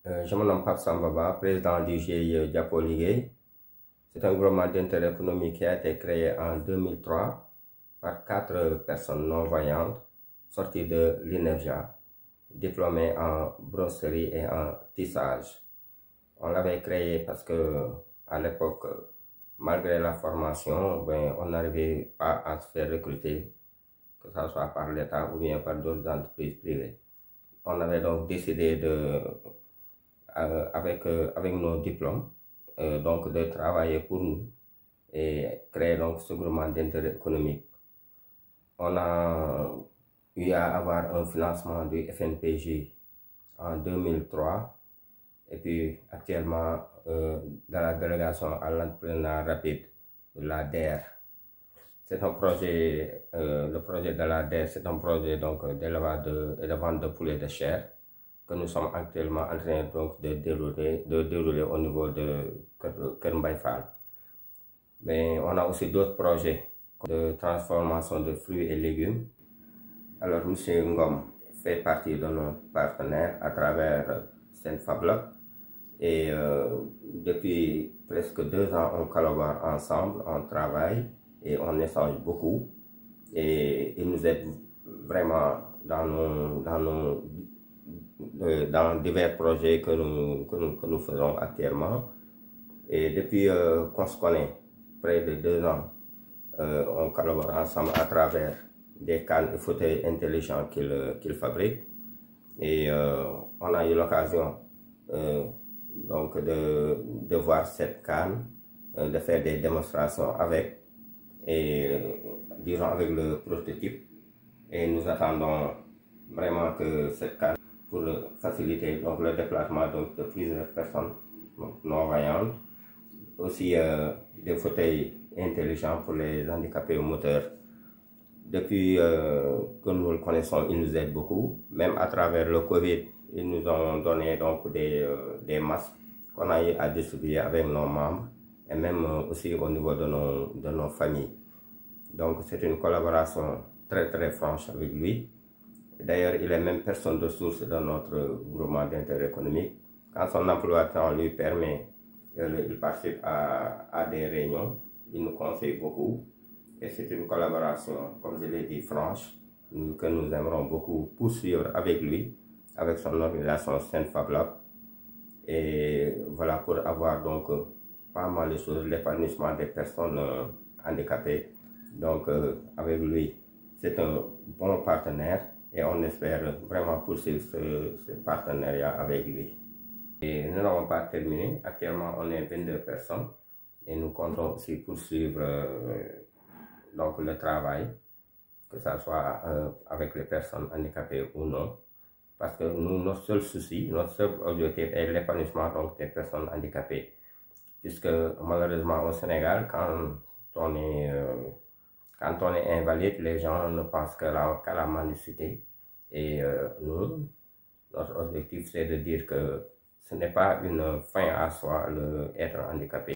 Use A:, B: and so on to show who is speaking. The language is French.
A: Je me nomme Pape Sambaba, président du GIE Diapo Liguey. C'est un groupement d'intérêt économique qui a été créé en 2003 par 4 personnes non-voyantes sorties de l'INEFJA, diplômées en brosserie et en tissage. On l'avait créé parce que à l'époque, malgré la formation, on n'arrivait pas à se faire recruter, que ce soit par l'État ou bien par d'autres entreprises privées. On avait donc décidé avec nos diplômes, donc de travailler pour nous et créer donc ce groupement d'intérêt économique. On a eu à avoir un financement du FNPJ en 2003 et puis actuellement dans la délégation à l'entrepreneuriat rapide de la DER. C'est un projet, le projet de la DER, c'est un projet donc d'élevage et de vente de poulet de chair que nous sommes actuellement en train donc de dérouler au niveau de Kermbaïfal. Mais on a aussi d'autres projets de transformation de fruits et légumes. Alors, M. Ngom fait partie de nos partenaires à travers Senfab. Et depuis presque 2 ans, on collabore ensemble, on travaille et on échange beaucoup. Et il nous aide vraiment dans divers projets que nous faisons actuellement. Et depuis qu'on se connaît, près de 2 ans, on collabore ensemble à travers des cannes et fauteuils intelligents qu'il fabrique. Et on a eu l'occasion donc de voir cette canne, de faire des démonstrations avec, et disons avec le prototype. Et nous attendons vraiment que cette canne, pour faciliter donc, le déplacement donc, de plusieurs personnes non-voyantes, aussi des fauteuils intelligents pour les handicapés moteurs. Depuis que nous le connaissons, ils nous aident beaucoup. Même à travers le Covid, ils nous ont donné donc des masques qu'on a eu à distribuer avec nos membres et même aussi au niveau de nos familles. Donc c'est une collaboration très très franche avec lui. D'ailleurs, il est même personne de source dans notre groupement d'intérêt économique. Quand son emploi temps lui permet, il participe à des réunions, il nous conseille beaucoup. Et c'est une collaboration, comme je l'ai dit, franche, que nous aimerons beaucoup poursuivre avec lui, avec son organisation Senfab Lab. Et voilà, pour avoir donc pas mal de choses, l'épanouissement des personnes handicapées. Donc avec lui, c'est un bon partenaire et on espère vraiment poursuivre ce partenariat avec lui. Et nous n'avons pas terminé. Actuellement, on est 22 personnes et nous comptons aussi poursuivre donc le travail, que ce soit avec les personnes handicapées ou non. Parce que nous, notre seul souci, notre seul objectif est l'épanouissement donc des personnes handicapées. Puisque malheureusement au Sénégal, quand on est invalide, les gens ne pensent qu'à la mendicité. Et nous, notre objectif c'est de dire que ce n'est pas une fin à soi, être handicapé.